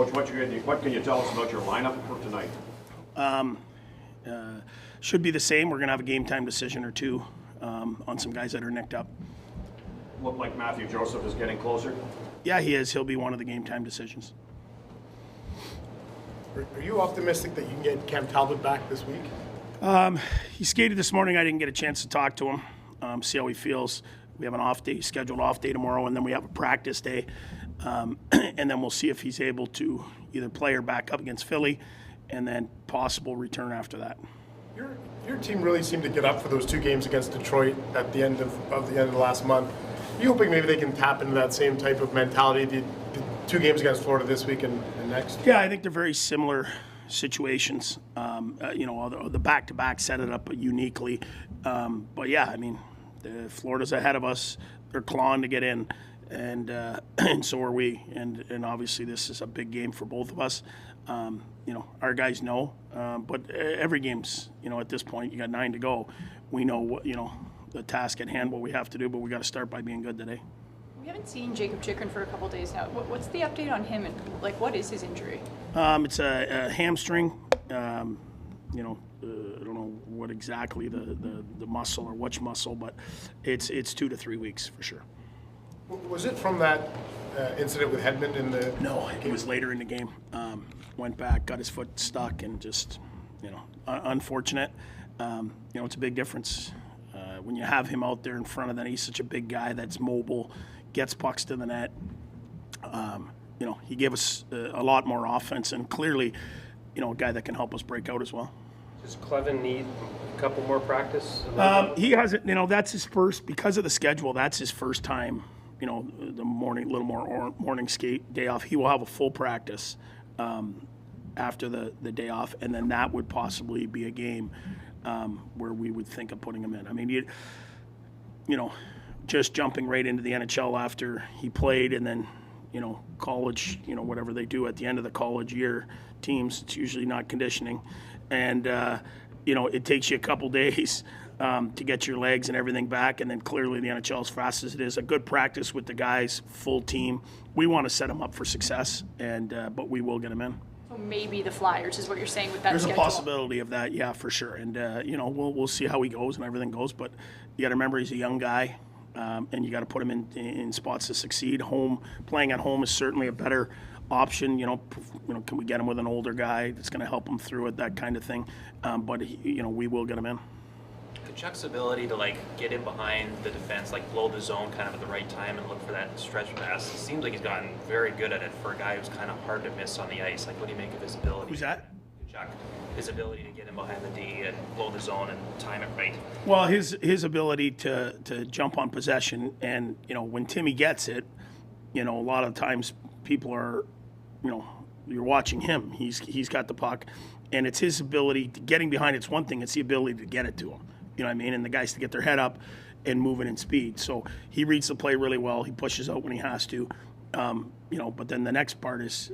Coach, what can you tell us about your lineup for tonight? Should be the same. We're going to have a game time decision or two on some guys that are nicked up. Look like Matthew Joseph is getting closer. Yeah, he is. He'll be one of the game time decisions. Are you optimistic that you can get Cam Talbot back this week? He skated this morning. I didn't get a chance to talk to him, see how he feels. We have an off day, scheduled off day tomorrow, and then we have a practice day. And then we'll see if he's able to either play or back up against Philly, and then possible return after that. Your team really seemed to get up for those two games against Detroit at the end of the last month. Are you hoping maybe they can tap into that same type of mentality, the two games against Florida this week and next? Yeah, I think they're very similar situations. The back-to-back set it up uniquely. But yeah, I mean, Florida's ahead of us. They're clawing to get in, and so are we. And obviously this is a big game for both of us. Our guys know, but every game's, at this point, you got 9 to go. We know what, the task at hand, what we have to do, but we got to start by being good today. We haven't seen Jacob Chikrin for a couple days now. What's the update on him, and what is his injury? It's a hamstring. I don't know what exactly the muscle or which muscle, but it's 2 to 3 weeks for sure. Was it from that incident with Hedman in the? No, it was later in the game. Went back, got his foot stuck, and just, unfortunate. It's a big difference when you have him out there in front of that. He's such a big guy that's mobile, gets pucks to the net. He gave us a lot more offense, and clearly, a guy that can help us break out as well. Does Clevin need a couple more practice? He hasn't. That's his first, because of the schedule. That's his first time. The little more morning skate day off. He will have a full practice after the day off, and then that would possibly be a game where we would think of putting him in. I mean, just jumping right into the NHL after he played, and then college, whatever they do at the end of the college year teams, it's usually not conditioning, and it takes you a couple days to get your legs and everything back, and then clearly the NHL, as fast as it is, a good practice with the guys, full team. We want to set them up for success, and but we will get them in. So maybe the Flyers is what you're saying with that There's schedule. a possibility of that, yeah, for sure. And we'll see how he goes and everything goes. But you got to remember, he's a young guy, and you got to put him in spots to succeed. Playing at home is certainly a better option. Can we get him with an older guy that's going to help him through it, that kind of thing. But we will get him in. Tkachuk's ability to get in behind the defense, blow the zone kind of at the right time and look for that stretch pass. It seems like he's gotten very good at it for a guy who's kind of hard to miss on the ice. What do you make of his ability? Who's that? Tkachuk. His ability to get in behind the D and blow the zone and time it right. Well, his ability to jump on possession, and when Timmy gets it, a lot of times people are, you're watching him. He's got the puck, and it's his ability to getting behind. It's one thing. It's the ability to get it to him. You know what I mean? And the guys to get their head up and moving in speed. So he reads the play really well. He pushes out when he has to. But then the next part is,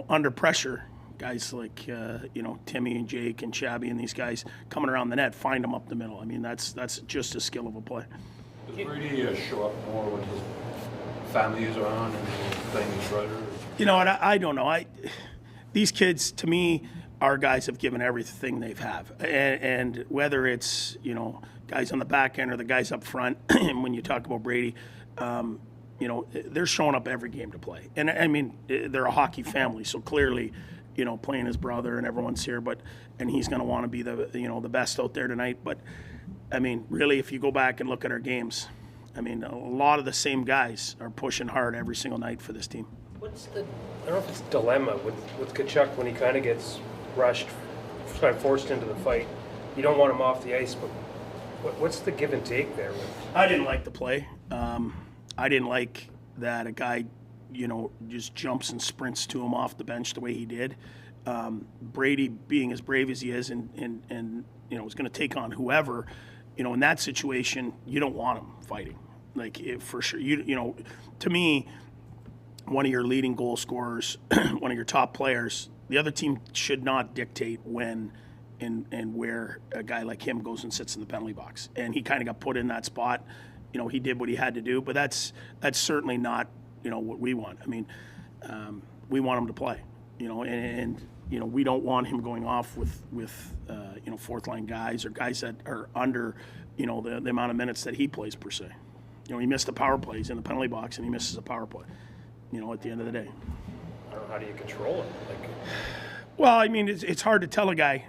under pressure, guys like, Timmy and Jake and Shabby and these guys coming around the net, find them up the middle. I mean, that's just a skill of a play. Does Brady show up more when his family is around and he's playing his brother? I don't know. These kids, to me, our guys have given everything they've have, and whether it's guys on the back end or the guys up front. And when you talk about Brady, they're showing up every game to play. And I mean, they're a hockey family, so clearly, playing his brother and everyone's here, and he's going to want to be the best out there tonight. But I mean, really, if you go back and look at our games, I mean, a lot of the same guys are pushing hard every single night for this team. What's the, I don't know if it's dilemma with Tkachuk when he kind of gets rushed, kind of forced into the fight. You don't want him off the ice, but what's the give and take there? I didn't like the play. I didn't like that a guy, just jumps and sprints to him off the bench the way he did. Brady, being as brave as he is, and is going to take on whoever, in that situation, you don't want him fighting. For sure, to me, one of your leading goal scorers, one of your top players, the other team should not dictate when and where a guy like him goes and sits in the penalty box. And he kind of got put in that spot. He did what he had to do, but that's certainly not, what we want. I mean, we want him to play. and we don't want him going off with fourth line guys or guys that are under, the amount of minutes that he plays per se. He missed the power plays in the penalty box, and he misses a power play, at the end of the day. I don't know, how do you control it? Well, I mean, it's hard to tell a guy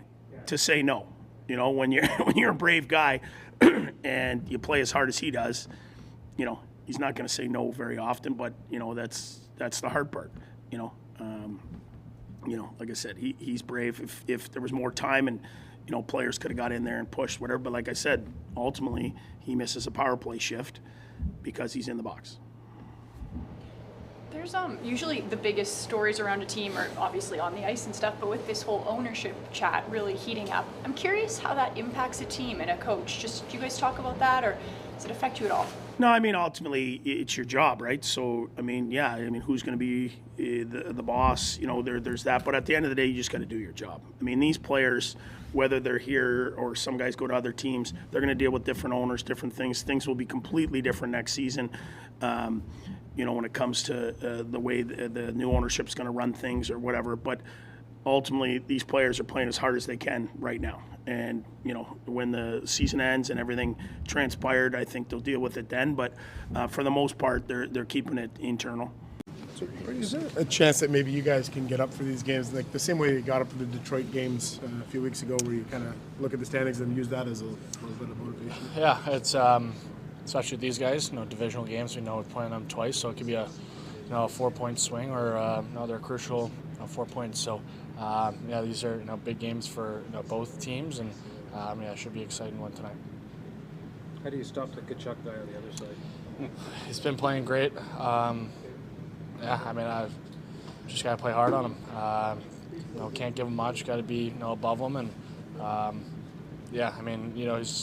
to say no. When you're a brave guy and you play as hard as he does, he's not going to say no very often. But that's the hard part. Like I said, he's brave. If there was more time and players could have got in there and pushed whatever. But like I said, ultimately he misses a power play shift because he's in the box. There's usually the biggest stories around a team are obviously on the ice and stuff, but with this whole ownership chat really heating up, I'm curious how that impacts a team and a coach. Just, do you guys talk about that, or does it affect you at all? No, I mean, ultimately it's your job, right? So, who's going to be the boss? There's that. But at the end of the day, you just got to do your job. I mean, these players, whether they're here or some guys go to other teams, they're going to deal with different owners, different things. Things will be completely different next season. When it comes to the way the new ownership is going to run things or whatever. But ultimately, these players are playing as hard as they can right now. And, when the season ends and everything transpired, I think they'll deal with it then. But for the most part, they're keeping it internal. So is there a chance that maybe you guys can get up for these games, like the same way you got up for the Detroit games a few weeks ago, where you kind of look at the standings and use that as a little bit of motivation? Yeah, it's especially with these guys, divisional games. We know we're playing them twice, so it could be a 4-point swing, or they're crucial 4 points. So these are big games for both teams, and it should be an exciting one tonight. How do you stop the Tkachuk guy on the other side? He's been playing great. I've just got to play hard on him. Can't give him much. Got to be above him, and he's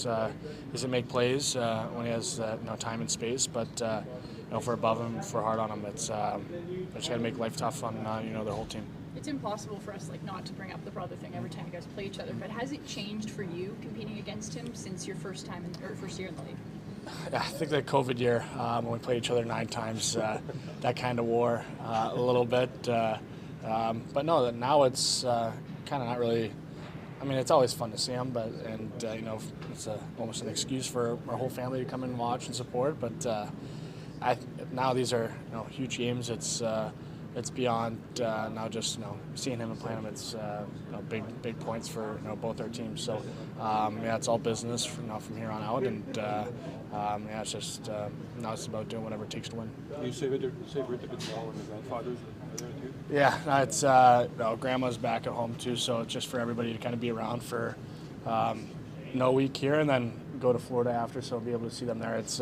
gonna make plays when he has time and space. But if we're above him, if we're hard on him, it's just got to make life tough on the whole team. It's impossible for us not to bring up the brother thing every time you guys play each other. But has it changed for you competing against him since your first year in the league? Yeah, I think that COVID year, when we played each other 9 times, that kind of wore a little bit. But no, now it's kind of not really. I mean, it's always fun to see them, it's almost an excuse for our whole family to come and watch and support. But now these are huge games. It's beyond now just seeing him and playing him. It's big points for both our teams. So it's all business from here on out, and it's just now it's about doing whatever it takes to win. You say Rita Gonzalo and the grandfathers are there too? Yeah, no, it's grandma's back at home too, so it's just for everybody to kind of be around for no week here, and then go to Florida after, so be able to see them there. It's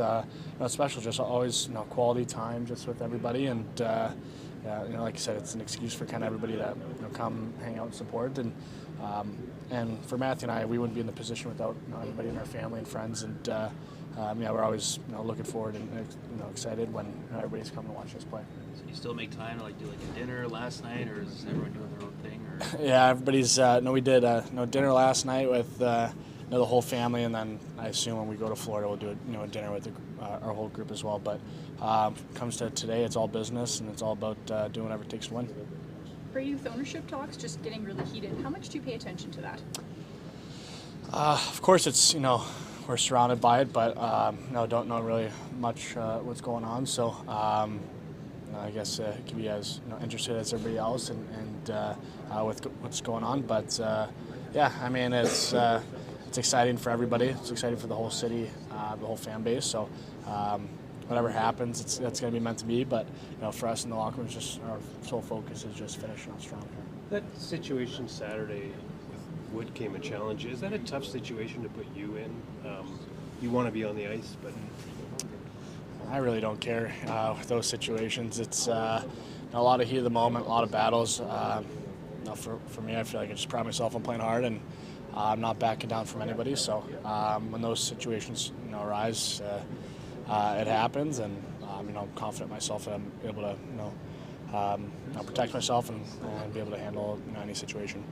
special, just always quality time just with everybody, and like I said, it's an excuse for kind of everybody to come hang out and support. And for Matthew and I, we wouldn't be in the position without everybody in our family and friends. And we're always looking forward and excited when everybody's coming to watch us play. So you still make time to do a dinner last night, or is everyone doing their own thing? Or? Yeah, everybody's. We did dinner last night with the whole family, and then I assume when we go to Florida, we'll do a dinner with our whole group as well. But comes to today, it's all business, and it's all about doing whatever it takes to win. Brady, with ownership talks just getting really heated, how much do you pay attention to that? Of course, it's we're surrounded by it, but don't know really much what's going on. So I guess it can be as interested as everybody else, and with what's going on. But it's exciting for everybody. It's exciting for the whole city, the whole fan base. So whatever happens, that's going to be meant to be. But for us in the locker room, just our sole focus is just finishing off strong here. That situation Saturday with Wood came a challenge. Is that a tough situation to put you in? You want to be on the ice, but I really don't care with those situations. It's a lot of heat of the moment, a lot of battles. For me, I feel like I just pride myself on playing hard, and I'm not backing down from anybody. So when those situations arise, it happens, and I'm confident in myself that I'm able to protect myself and be able to handle any situation.